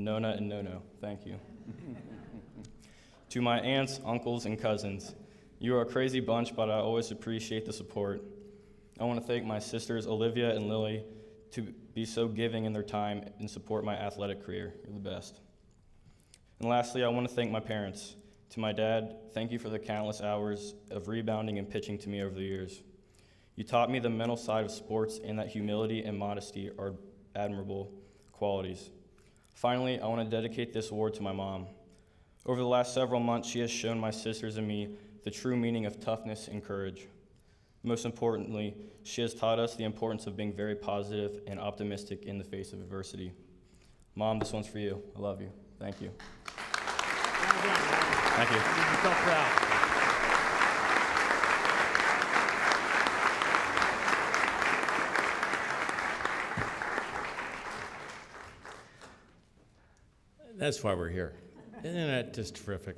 Nona and Nono, thank you. To my aunts, uncles, and cousins, you are a crazy bunch, but I always appreciate the support. I want to thank my sisters, Olivia and Lily, to be so giving in their time and support my athletic career. You're the best. And lastly, I want to thank my parents. To my dad, thank you for the countless hours of rebounding and pitching to me over the years. You taught me the mental side of sports and that humility and modesty are admirable qualities. Finally, I want to dedicate this award to my mom. Over the last several months, she has shown my sisters and me the true meaning of toughness and courage. Most importantly, she has taught us the importance of being very positive and optimistic in the face of adversity. Mom, this one's for you. I love you. Thank you. Thank you. I'm so proud. That's why we're here. Isn't that just terrific?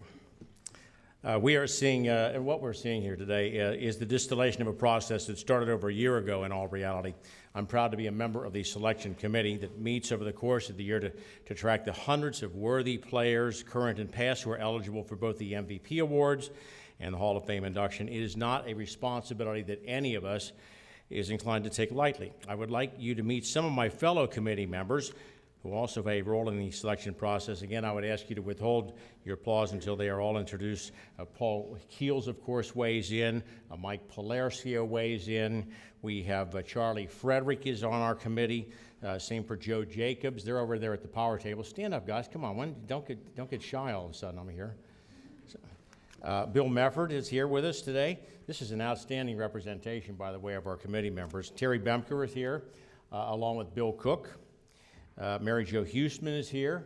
We are seeing, and what we're seeing here today is the distillation of a process that started over a year ago in all reality. I'm proud to be a member of the selection committee that meets over the course of the year to track the hundreds of worthy players, current and past, who are eligible for both the MVP awards and the Hall of Fame induction. It is not a responsibility that any of us is inclined to take lightly. I would like you to meet some of my fellow committee members who also have a role in the selection process. Again, I would ask you to withhold your applause until they are all introduced. Paul Keels, of course, weighs in. Mike Palercio weighs in. We have Charlie Frederick is on our committee. Same for Joe Jacobs. They're over there at the power table. Stand up, guys. Come on. Don't get shy all of a sudden. I'm here. Bill Mefford is here with us today. This is an outstanding representation, by the way, of our committee members. Terry Bemker is here, along with Bill Cook. Mary Jo Huseman is here.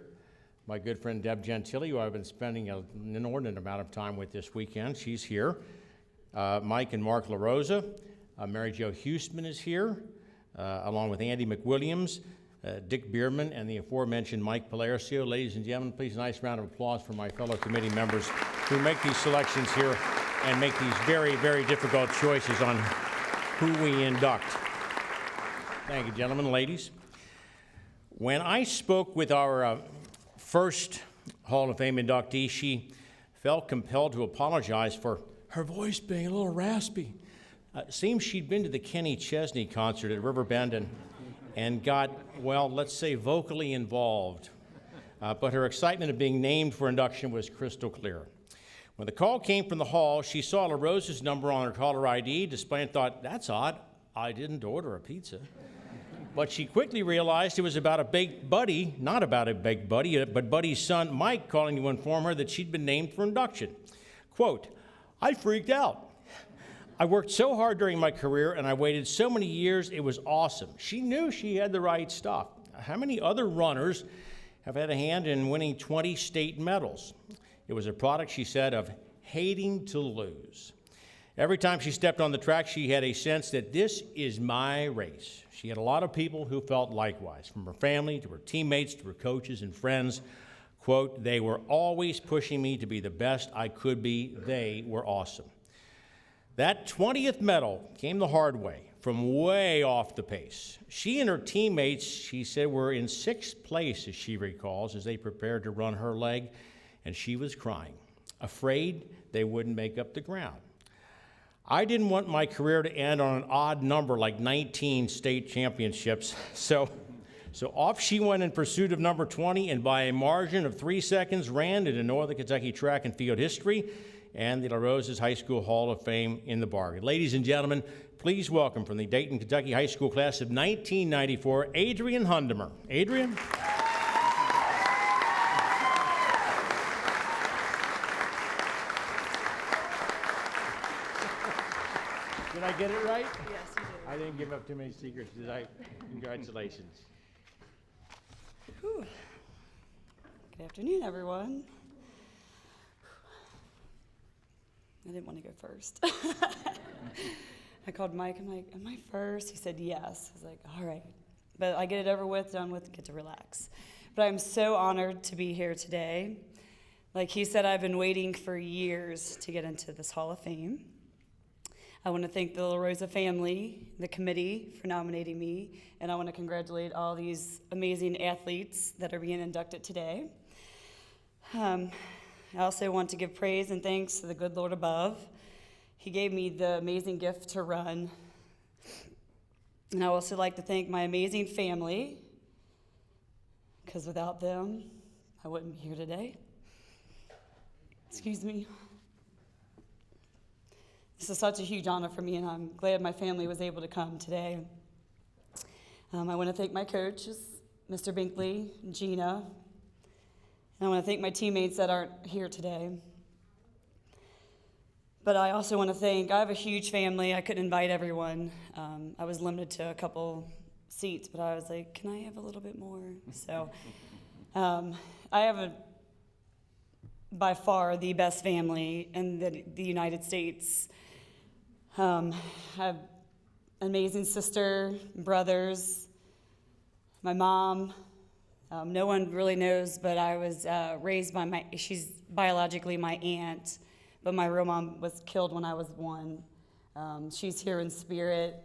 My good friend Deb Gentili, who I've been spending an inordinate amount of time with this weekend, she's here. Mike and Mark LaRosa. Mary Jo Huseman is here, along with Andy McWilliams, Dick Bierman, and the aforementioned Mike Palercio. Ladies and gentlemen, please a nice round of applause for my fellow committee members who make these selections here and make these very, very difficult choices on who we induct. Thank you, gentlemen, ladies. When I spoke with our first Hall of Fame inductee, she felt compelled to apologize for her voice being a little raspy. It seems she'd been to the Kenny Chesney concert at Riverbend and got, well, let's say vocally involved. But her excitement of being named for induction was crystal clear. When the call came from the hall, she saw LaRosa's number on her caller ID display and thought, that's odd, I didn't order a pizza. But she quickly realized it was about a baked buddy, not about a baked buddy, but Buddy's son, Mike, calling to inform her that she'd been named for induction. Quote, I freaked out. I worked so hard during my career and I waited so many years, it was awesome. She knew she had the right stuff. How many other runners have had a hand in winning 20 state medals? It was a product, she said, of hating to lose. Every time she stepped on the track, she had a sense that this is my race. She had a lot of people who felt likewise, from her family to her teammates to her coaches and friends. Quote, they were always pushing me to be the best I could be. They were awesome. That 20th medal came the hard way, from way off the pace. She and her teammates, she said, were in 6th place, as she recalls, as they prepared to run her leg, and she was crying, afraid they wouldn't make up the ground. I didn't want my career to end on an odd number like 19 state championships, so off she went in pursuit of number 20, and by a margin of 3 seconds ran into Northern Kentucky track and field history and the LaRosa's High School Hall of Fame in the bargain. Ladies and gentlemen, please welcome from the Dayton, Kentucky High School class of 1994, Adrian Hundemer. Adrian? Did I get it right? Yes, you did. I didn't give up too many secrets, did I? Congratulations. Whew. Good afternoon, everyone. I didn't want to go first. I called Mike. I'm like, am I first? He said yes. I was like, all right. But I get it over with, done with, get to relax. But I'm so honored to be here today. Like he said, I've been waiting for years to get into this Hall of Fame. I want to thank the LaRosa family, the committee for nominating me, and I want to congratulate all these amazing athletes that are being inducted today. I also want to give praise and thanks to the good Lord above. He gave me the amazing gift to run. And I also like to thank my amazing family, because without them, I wouldn't be here today. Excuse me. This is such a huge honor for me, and I'm glad my family was able to come today. I want to thank my coaches, Mr. Binkley and Gina. And I want to thank my teammates that aren't here today. But I also want to thank, I have a huge family. I couldn't invite everyone. I was limited to a couple seats, but I was like, can I have a little bit more? So I have by far the best family in the United States. I have an amazing sister, brothers, my mom. No one really knows, but I was raised by she's biologically my aunt, but my real mom was killed when I was 1. She's here in spirit.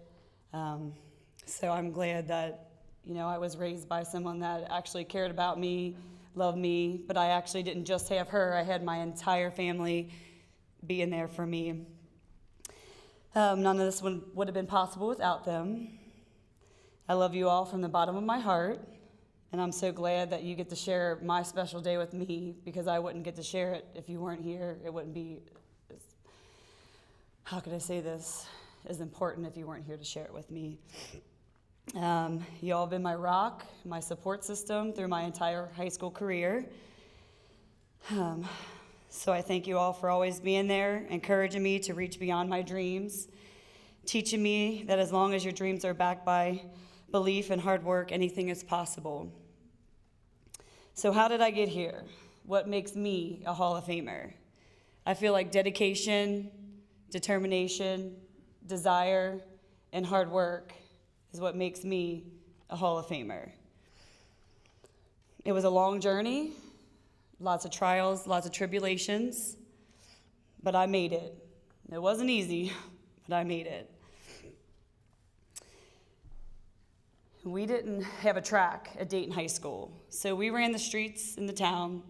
So I'm glad that, I was raised by someone that actually cared about me, loved me, but I actually didn't just have her. I had my entire family being there for me. None of this would have been possible without them. I love you all from the bottom of my heart, and I'm so glad that you get to share my special day with me, because I wouldn't get to share it if you weren't here. It wouldn't be, how could I say this, as important if you weren't here to share it with me. You all have been my rock, my support system through my entire high school career. So I thank you all for always being there, encouraging me to reach beyond my dreams, teaching me that as long as your dreams are backed by belief and hard work, anything is possible. So how did I get here? What makes me a Hall of Famer? I feel like dedication, determination, desire, and hard work is what makes me a Hall of Famer. It was a long journey, lots of trials, lots of tribulations, but I made it. It wasn't easy, but I made it. We didn't have a track at Dayton High School, so we ran the streets in the town.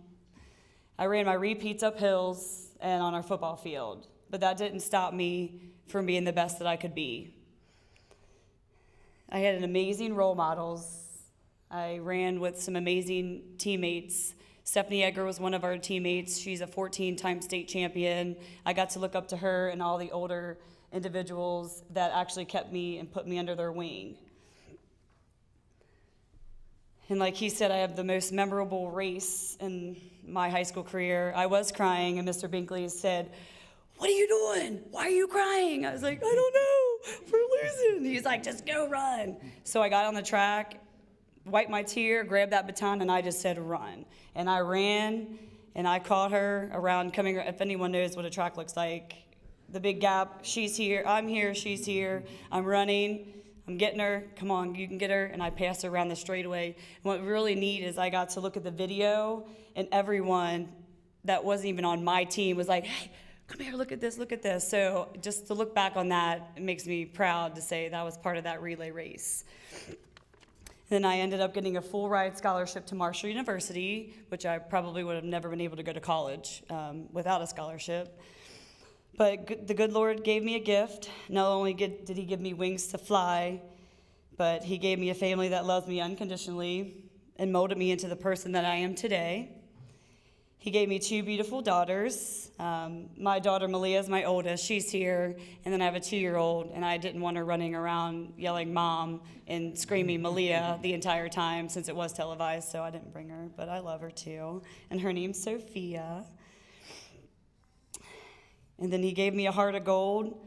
I ran my repeats up hills and on our football field, but that didn't stop me from being the best that I could be. I had an amazing role models. I ran with some amazing teammates. Stephanie Egger was one of our teammates. She's a 14-time state champion. I got to look up to her and all the older individuals that actually kept me and put me under their wing. And like he said, I have the most memorable race in my high school career. I was crying, and Mr. Binkley said, "What are you doing? Why are you crying?" I was like, "I don't know, we're losing." He's like, "Just go run." So I got on the track, wiped my tear, grabbed that baton, and I just said, "Run." And I ran, and I caught her around coming, if anyone knows what a track looks like, the big gap. She's here, I'm here, she's here. I'm running, I'm getting her, come on, you can get her, and I passed her around the straightaway. And what really neat is I got to look at the video, and everyone that wasn't even on my team was like, "Hey, come here, look at this, look at this." So just to look back on that, it makes me proud to say that was part of that relay race. Then I ended up getting a full ride scholarship to Marshall University, which I probably would have never been able to go to college without a scholarship. But the good Lord gave me a gift. Not only did he give me wings to fly, but he gave me a family that loves me unconditionally and molded me into the person that I am today. He gave me 2 beautiful daughters. My daughter, Malia, is my oldest. She's here. And then I have a 2-year-old, and I didn't want her running around yelling "Mom" and screaming Malia the entire time since it was televised, so I didn't bring her. But I love her, too. And her name's Sophia. And then he gave me a heart of gold,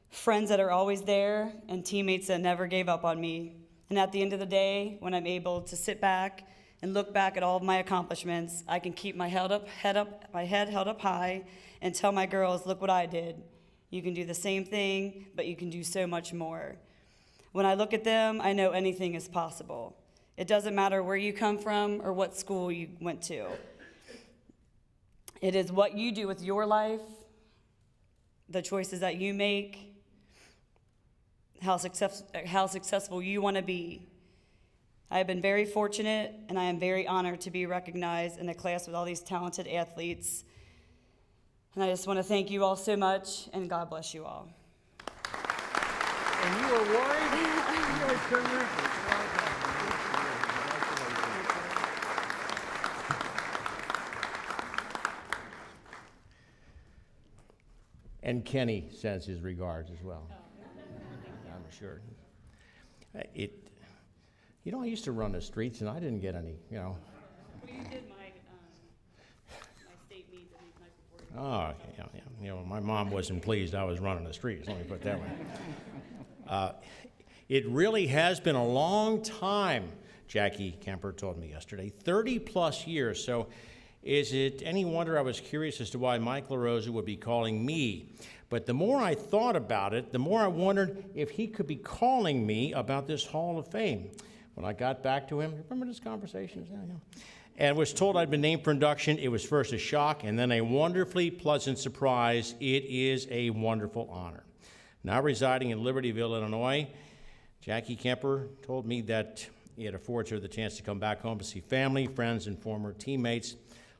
friends that are always there, and teammates that never gave up on me. And at the end of the day, when I'm able to sit back and look back at all of my accomplishments, I can keep my head held up high and tell my girls, "Look what I did. You can do the same thing, but you can do so much more." When I look at them, I know anything is possible. It doesn't matter where you come from or what school you went to. It is what you do with your life, the choices that you make, how successful you want to be. I have been very fortunate, and I am very honored to be recognized in a class with all these talented athletes. And I just want to thank you all so much, and God bless you all. And you were worried? You were terrific. And Kenny sends his regards as well. I'm sure. I used to run the streets, and I didn't get any, Well, you did my state meet the night before. Oh, yeah. My mom wasn't pleased I was running the streets, let me put it that way. It really has been a long time, Jackie Kemper told me yesterday, 30 plus years. So is it any wonder I was curious as to why Mike LaRosa would be calling me? But the more I thought about it, the more I wondered if he could be calling me about this Hall of Fame. When I got back to him, remember this conversation? Yeah. And was told I'd been named for induction, it was first a shock and then a wonderfully pleasant surprise. It is a wonderful honor. Now residing in Libertyville, Illinois, Jackie Kemper told me that it affords her the chance to come back home to see family, friends, and former teammates.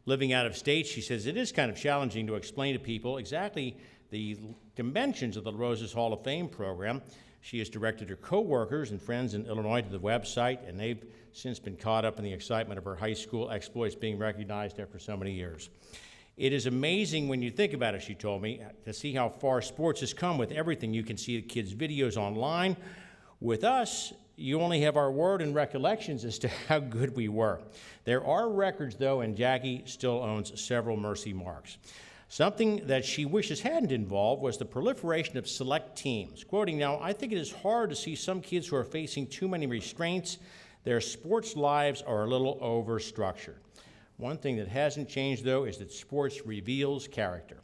Living out of state, she says it is kind of challenging to explain to people exactly the dimensions of the LaRosa's Hall of Fame program. She has directed her co-workers and friends in Illinois to the website, and they've since been caught up in the excitement of her high school exploits being recognized after so many years. It is amazing when you think about it, she told me, to see how far sports has come with everything. You can see the kids' videos online. With us, you only have our word and recollections as to how good we were. There are records, though, and Jackie still owns several Mercy marks. Something that she wishes hadn't involved was the proliferation of select teams. Quoting now, I think it is hard to see some kids who are facing too many restraints. Their sports lives are a little over-structured. One thing that hasn't changed, though, is that sports reveals character.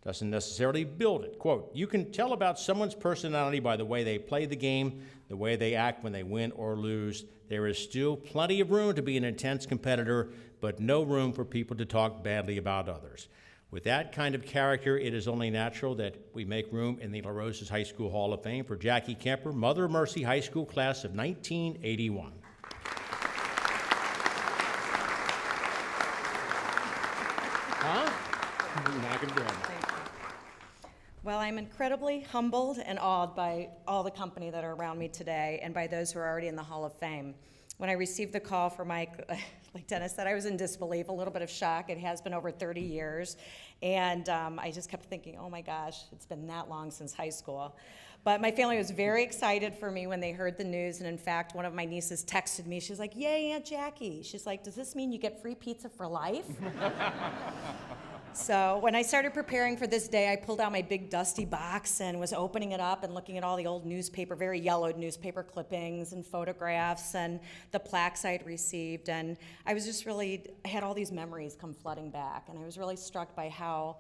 Doesn't necessarily build it. Quote, you can tell about someone's personality by the way they play the game, the way they act when they win or lose. There is still plenty of room to be an intense competitor, but no room for people to talk badly about others. With that kind of character, it is only natural that we make room in the LaRosa's High School Hall of Fame for Jackie Kemper, Mother of Mercy High School class of 1981. Well, I'm incredibly humbled and awed by all the company that are around me today and by those who are already in the Hall of Fame. When I received the call for Mike, like Dennis said, I was in disbelief, a little bit of shock. It has been over 30 years. And I just kept thinking, oh my gosh, it's been that long since high school. But my family was very excited for me when they heard the news. And in fact, one of my nieces texted me. She's like, yay, Aunt Jackie. She's like, does this mean you get free pizza for life? So when I started preparing for this day, I pulled out my big dusty box and was opening it up and looking at all the old newspaper, very yellowed newspaper clippings and photographs and the plaques I'd received. And I was just I had all these memories come flooding back. And I was really struck by how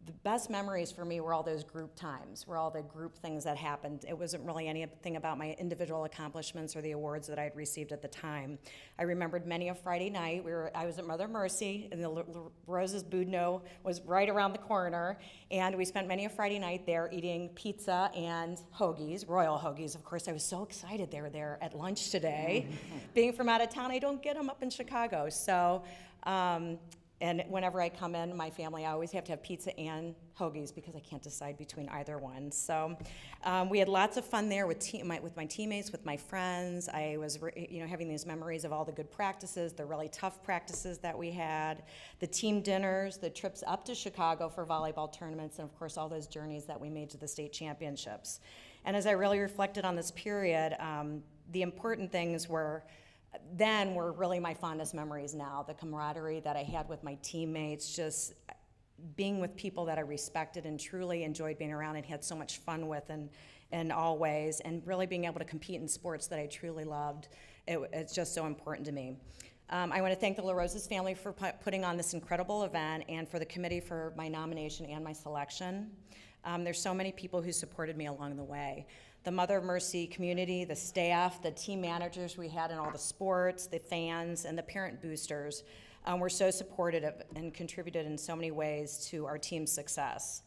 the best memories for me were all those group times, were all the group things that happened. It wasn't really anything about my individual accomplishments or the awards that I had received at the time. I remembered many a Friday night. I was at Mother Mercy, and the LaRosa's Budno was right around the corner, and we spent many a Friday night there eating pizza and hoagies, royal hoagies. Of course, I was so excited they were there at lunch today. Being from out of town, I don't get them up in Chicago, so. And whenever I come in, my family, I always have to have pizza and hoagies because I can't decide between either one. So we had lots of fun there with my teammates, with my friends. I was having these memories of all the good practices, the really tough practices that we had, the team dinners, the trips up to Chicago for volleyball tournaments, and of course all those journeys that we made to the state championships. And as I really reflected on this period, the important things were really my fondest memories now. The camaraderie that I had with my teammates, just being with people that I respected and truly enjoyed being around and had so much fun with in all ways, and really being able to compete in sports that I truly loved. It's just so important to me. I want to thank the LaRosa's family for putting on this incredible event and for the committee for my nomination and my selection. There's so many people who supported me along the way. The Mother of Mercy community, the staff, the team managers we had in all the sports, the fans, and the parent boosters were so supportive and contributed in so many ways to our team's success.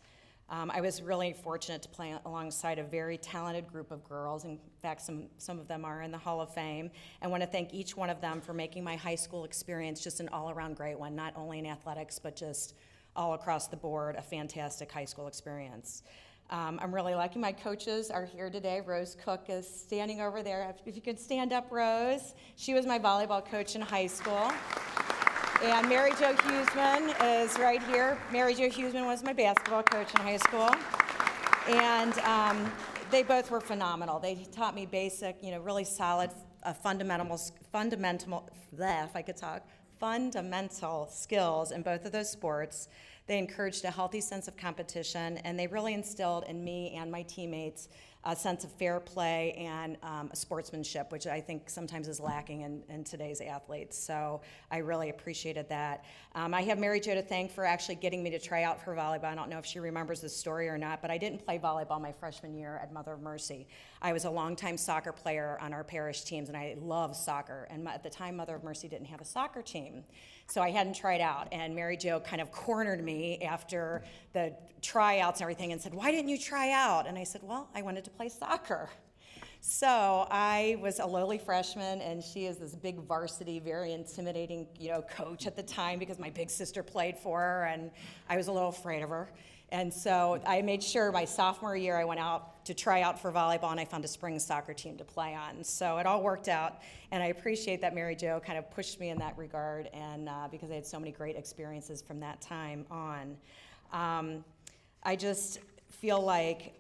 I was really fortunate to play alongside a very talented group of girls. In fact, some of them are in the Hall of Fame. I want to thank each one of them for making my high school experience just an all-around great one, not only in athletics, but just all across the board, a fantastic high school experience. I'm really lucky my coaches are here today. Rose Cook is standing over there. If you could stand up, Rose. She was my volleyball coach in high school. And Mary Jo Huseman is right here. Mary Jo Huseman was my basketball coach in high school. And they both were phenomenal. They taught me basic, really solid fundamental skills in both of those sports. They encouraged a healthy sense of competition, and they really instilled in me and my teammates a sense of fair play and sportsmanship, which I think sometimes is lacking in today's athletes. So I really appreciated that. I have Mary Jo to thank for actually getting me to try out for volleyball. I don't know if she remembers this story or not, but I didn't play volleyball my freshman year at Mother of Mercy. I was a longtime soccer player on our parish teams, and I loved soccer. And at the time, Mother of Mercy didn't have a soccer team. So I hadn't tried out, and Mary Jo kind of cornered me after the tryouts and everything and said, "Why didn't you try out?" And I said, "Well, I wanted to play soccer." So I was a lowly freshman, and she is this big varsity, very intimidating, coach at the time because my big sister played for her, and I was a little afraid of her. And so I made sure my sophomore year I went out to try out for volleyball, and I found a spring soccer team to play on. So it all worked out, and I appreciate that Mary Jo kind of pushed me in that regard, and because I had so many great experiences from that time on. I just feel like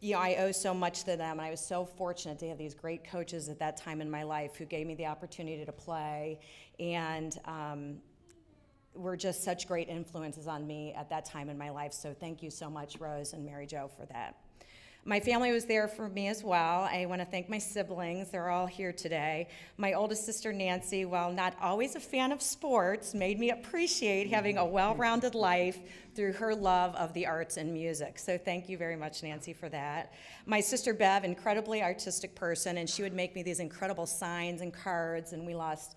I owe so much to them, and I was so fortunate to have these great coaches at that time in my life who gave me the opportunity to play, and were just such great influences on me at that time in my life. So thank you so much, Rose and Mary Jo, for that. My family was there for me as well. I want to thank my siblings. They're all here today. My oldest sister, Nancy, while not always a fan of sports, made me appreciate having a well-rounded life through her love of the arts and music. So thank you very much, Nancy, for that. My sister, Bev, incredibly artistic person, and she would make me these incredible signs and cards, and we lost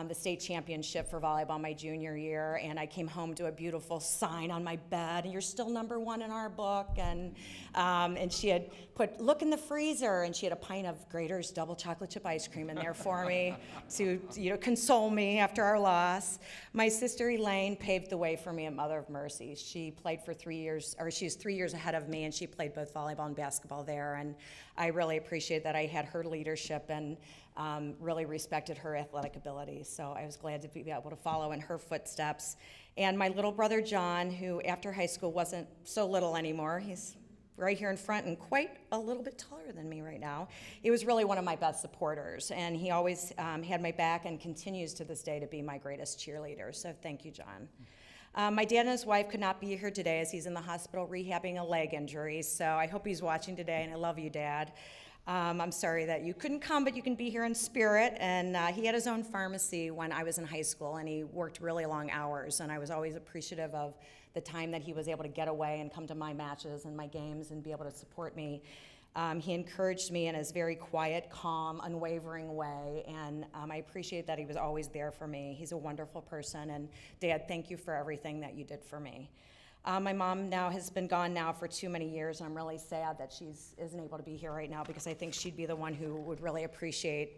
the state championship for volleyball my junior year, and I came home to a beautiful sign on my bed, and "You're still #1 in our book," and she had put, "Look in the freezer," and she had a pint of Grater's double chocolate chip ice cream in there for me to console me after our loss. My sister Elaine paved the way for me at Mother of Mercy. She played for 3 years, or she's 3 years ahead of me, and she played both volleyball and basketball there, and I really appreciate that I had her leadership and really respected her athletic ability. So I was glad to be able to follow in her footsteps. And my little brother John, who after high school wasn't so little anymore, he's right here in front and quite a little bit taller than me right now. He was really one of my best supporters, and he always had my back and continues to this day to be my greatest cheerleader. So thank you, John. My dad and his wife could not be here today as he's in the hospital rehabbing a leg injury, so I hope he's watching today, and I love you, Dad. I'm sorry that you couldn't come, but you can be here in spirit. And he had his own pharmacy when I was in high school, and he worked really long hours, and I was always appreciative of the time that he was able to get away and come to my matches and my games and be able to support me. He encouraged me in his very quiet, calm, unwavering way, and I appreciate that he was always there for me. He's a wonderful person, and Dad, thank you for everything that you did for me. My mom now has been gone now for too many years, and I'm really sad that she isn't able to be here right now because I think she'd be the one who would really appreciate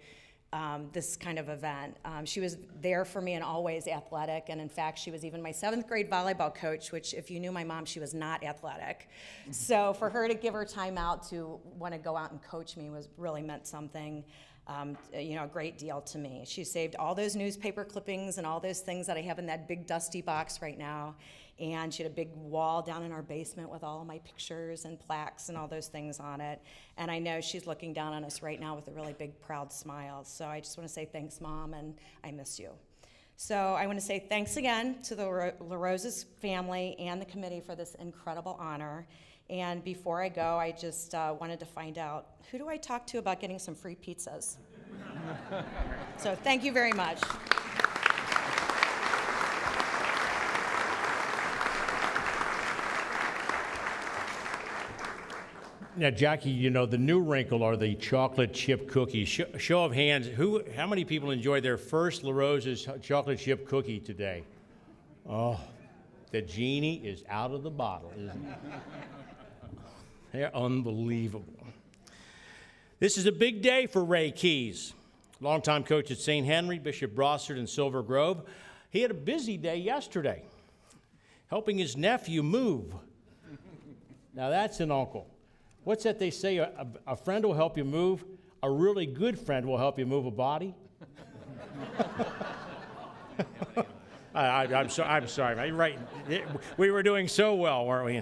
this kind of event. She was there for me and always athletic, and in fact, she was even my 7th grade volleyball coach, which if you knew my mom, she was not athletic. So for her to give her time out to want to go out and coach me really meant something. A great deal to me. She saved all those newspaper clippings and all those things that I have in that big dusty box right now. And she had a big wall down in our basement with all of my pictures and plaques and all those things on it. And I know she's looking down on us right now with a really big, proud smile. So I just want to say thanks, Mom, and I miss you. So I want to say thanks again to the LaRosa's family and the committee for this incredible honor. And before I go, I just wanted to find out, who do I talk to about getting some free pizzas? So thank you very much. Now, Jackie, the new wrinkle are the chocolate chip cookies. Show of hands, how many people enjoyed their first LaRosa's chocolate chip cookie today? Oh, The genie is out of the bottle, isn't it? They're unbelievable. This is a big day for Ray Keys, longtime coach at St. Henry, Bishop Brossard, and Silver Grove. He had a busy day yesterday, helping his nephew move. Now that's an uncle. What's that they say? A friend will help you move. A really good friend will help you move a body. I'm sorry. Right. We were doing so well, weren't we?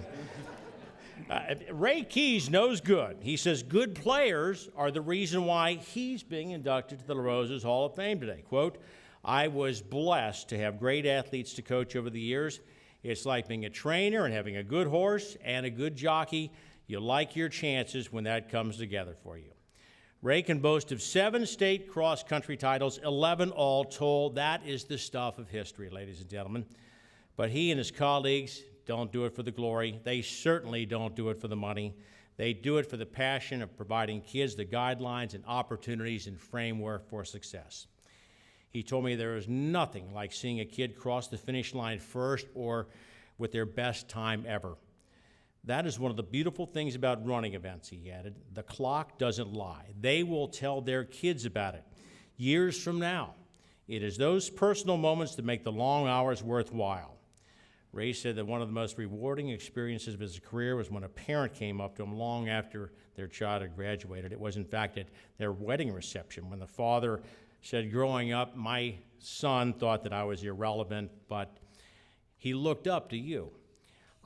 Ray Keys knows good. He says good players are the reason why he's being inducted to the LaRosa's Hall of Fame today. Quote, I was blessed to have great athletes to coach over the years. It's like being a trainer and having a good horse and a good jockey. You like your chances when that comes together for you. Ray can boast of 7 state cross-country titles, 11 all told. That is the stuff of history, ladies and gentlemen. But he and his colleagues don't do it for the glory. They certainly don't do it for the money. They do it for the passion of providing kids the guidelines and opportunities and framework for success. He told me there is nothing like seeing a kid cross the finish line first or with their best time ever. That is one of the beautiful things about running events, he added. The clock doesn't lie. They will tell their kids about it years from now. It is those personal moments that make the long hours worthwhile. Ray said that one of the most rewarding experiences of his career was when a parent came up to him long after their child had graduated. It was, in fact, at their wedding reception when the father said, growing up, my son thought that I was irrelevant, but he looked up to you.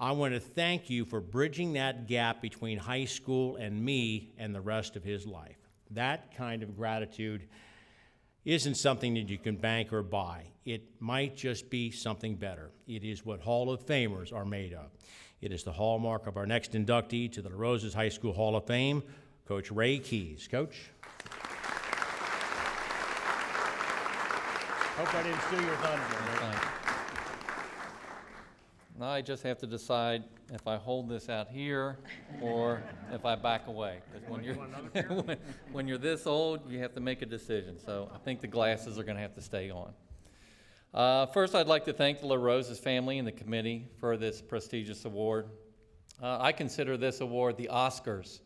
I want to thank you for bridging that gap between high school and me and the rest of his life. That kind of gratitude isn't something that you can bank or buy. It might just be something better. It is what Hall of Famers are made of. It is the hallmark of our next inductee to the LaRosa's High School Hall of Fame, Coach Ray Keys. Coach? Hope I didn't steal your thunder. Now I just have to decide if I hold this out here or if I back away. Because when you're this old, you have to make a decision. So I think the glasses are going to have to stay on. First, I'd like to thank the LaRosa's family and the committee for this prestigious award. I consider this award the Oscars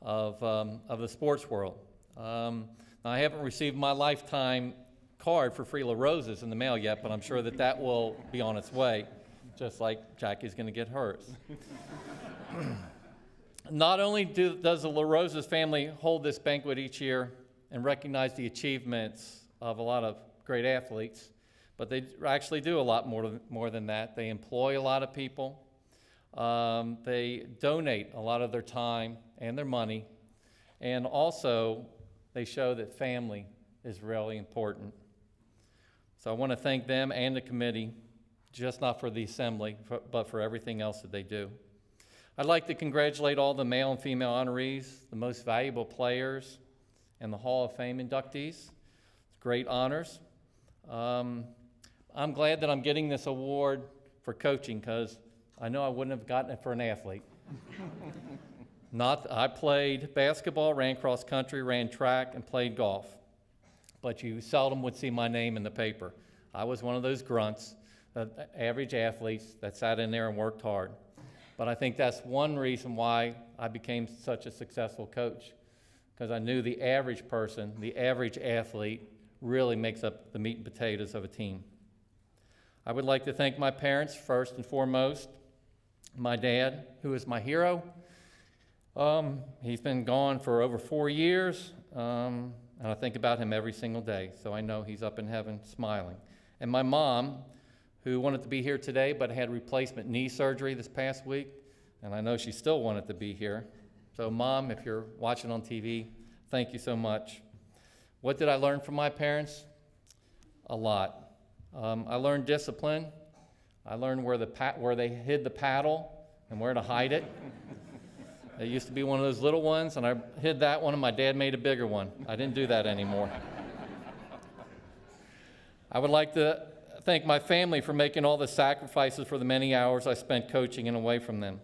of the sports world. I haven't received my lifetime card for free LaRosa's in the mail yet, but I'm sure that that will be on its way. Just like Jackie's going to get hers. Not only does the LaRosa's family hold this banquet each year and recognize the achievements of a lot of great athletes, but they actually do a lot more than that. They employ a lot of people. They donate a lot of their time and their money. And also, they show that family is really important. So I want to thank them and the committee, just not for the assembly, but for everything else that they do. I'd like to congratulate all the male and female honorees, the most valuable players, and the Hall of Fame inductees. It's great honors. I'm glad that I'm getting this award for coaching because I know I wouldn't have gotten it for an athlete. I played basketball, ran cross country, ran track, and played golf. But you seldom would see my name in the paper. I was one of those grunts, average athletes that sat in there and worked hard. But I think that's one reason why I became such a successful coach, because I knew the average person, the average athlete, really makes up the meat and potatoes of a team. I would like to thank my parents first and foremost. My dad, who is my hero. He's been gone for over 4 years, and I think about him every single day, so I know he's up in heaven smiling. And my mom, who wanted to be here today but had replacement knee surgery this past week, and I know she still wanted to be here. So Mom, if you're watching on TV, thank you so much. What did I learn from my parents? A lot. I learned discipline. I learned where they hid the paddle and where to hide it. It used to be one of those little ones, and I hid that one, and my dad made a bigger one. I didn't do that anymore. I would like to thank my family for making all the sacrifices for the many hours I spent coaching and away from them.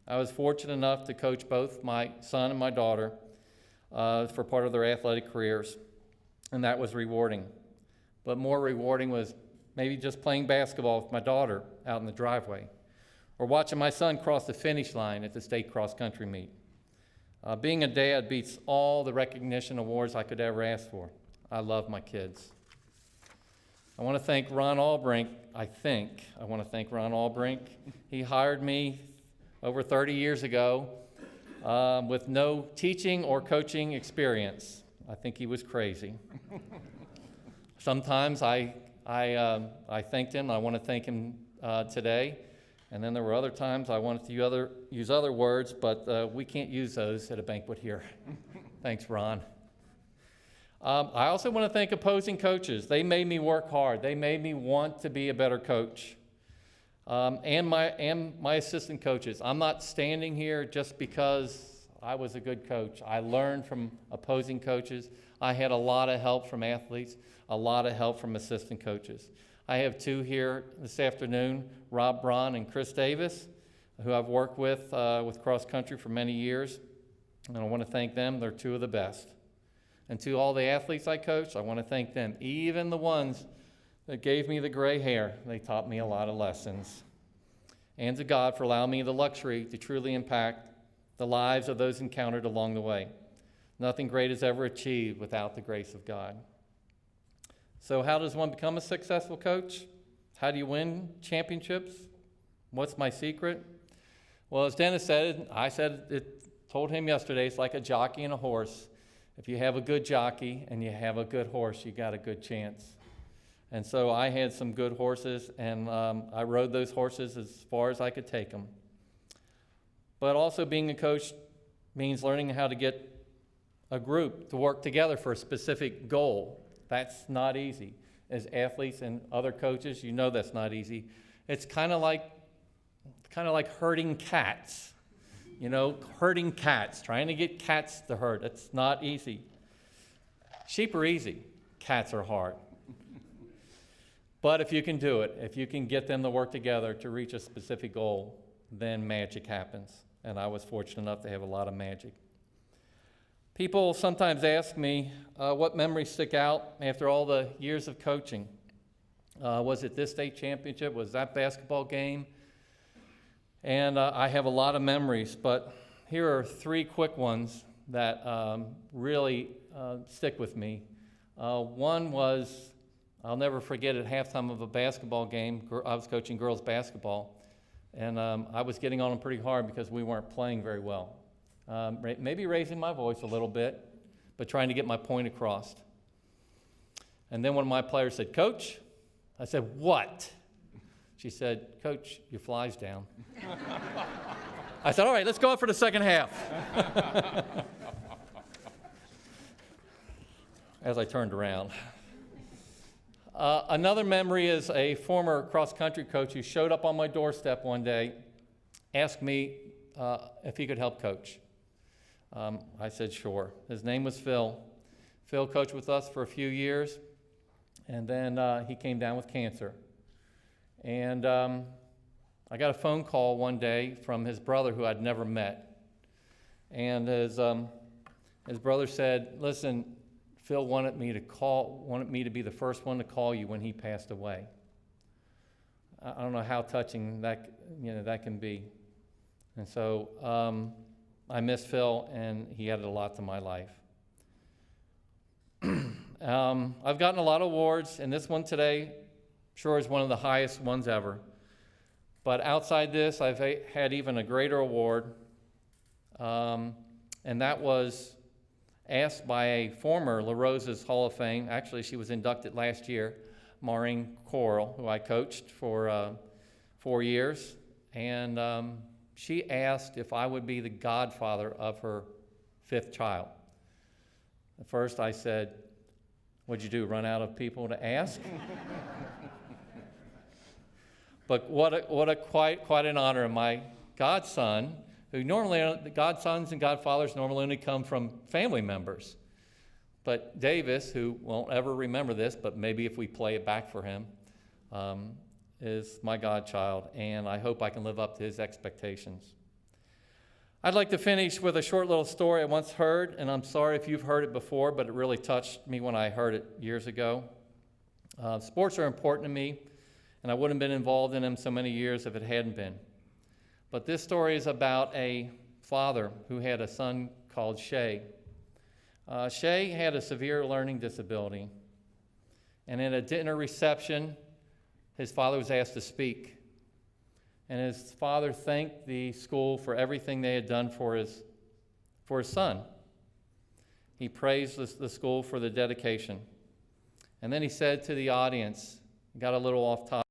I was fortunate enough to coach both my son and my daughter for part of their athletic careers, and that was rewarding. But more rewarding was maybe just playing basketball with my daughter out in the driveway, or watching my son cross the finish line at the state cross-country meet. Being a dad beats all the recognition awards I could ever ask for. I love my kids. I want to thank Ron Albrink. He hired me over 30 years ago with no teaching or coaching experience. I think he was crazy. Sometimes I thanked him. I want to thank him today. And then there were other times I wanted to use other words, but we can't use those at a banquet here. Thanks, Ron. I also want to thank opposing coaches. They made me work hard. They made me want to be a better coach. And my assistant coaches. I'm not standing here just because I was a good coach. I learned from opposing coaches. I had a lot of help from athletes, a lot of help from assistant coaches. I have two here this afternoon, Rob Braun and Chris Davis, who I've worked with cross country for many years. And I want to thank them. They're two of the best. And to all the athletes I coached, I want to thank them, even the ones that gave me the gray hair. They taught me a lot of lessons. And to God for allowing me the luxury to truly impact the lives of those encountered along the way. Nothing great is ever achieved without the grace of God. So how does one become a successful coach? How do you win championships? What's my secret? Well, as Dennis said, told him yesterday, it's like a jockey and a horse. If you have a good jockey and you have a good horse, you got a good chance. And so I had some good horses, and I rode those horses as far as I could take them. But also being a coach means learning how to get a group to work together for a specific goal. That's not easy. As athletes and other coaches, you know that's not easy. It's kind of like herding cats. Herding cats, trying to get cats to herd. It's not easy. Sheep are easy. Cats are hard. But if you can do it, if you can get them to work together to reach a specific goal, then magic happens. And I was fortunate enough to have a lot of magic. People sometimes ask me what memories stick out after all the years of coaching. Was it this state championship? Was that basketball game? And I have a lot of memories, but here are three quick ones that really stick with me. One was, I'll never forget, at halftime of a basketball game. I was coaching girls basketball, and I was getting on them pretty hard because we weren't playing very well. Maybe raising my voice a little bit, but trying to get my point across. And then one of my players said, "Coach," I said, "What?" She said, "Coach, your fly's down." I said, "All right, let's go up for the second half." As I turned around. Another memory is a former cross-country coach who showed up on my doorstep one day, asked me if he could help coach. I said, sure. His name was Phil. Phil coached with us for a few years, and then he came down with cancer. And I got a phone call one day from his brother who I'd never met. And his brother said, "Listen, Phil wanted me to be the first one to call you when he passed away." I don't know how touching that can be. And so I miss Phil, and he added a lot to my life. I've gotten a lot of awards, and this one today sure is one of the highest ones ever. But outside this, I've had even a greater award, and that was asked by a former LaRosa's Hall of Fame. Actually, she was inducted last year, Maureen Coral, who I coached for 4 years. And she asked if I would be the godfather of her 5th child. At first I said, "What'd you do, run out of people to ask?" But quite an honor. My godson, who normally, the godsons and godfathers normally only come from family members. But Davis, who won't ever remember this, but maybe if we play it back for him, is my godchild, and I hope I can live up to his expectations. I'd like to finish with a short little story I once heard, and I'm sorry if you've heard it before, but it really touched me when I heard it years ago. Sports are important to me, and I wouldn't have been involved in them so many years if it hadn't been. But this story is about a father who had a son called Shay. Shay had a severe learning disability, and at a dinner reception, his father was asked to speak. And his father thanked the school for everything they had done for his son. He praised the school for the dedication. And then he said to the audience, got a little off topic,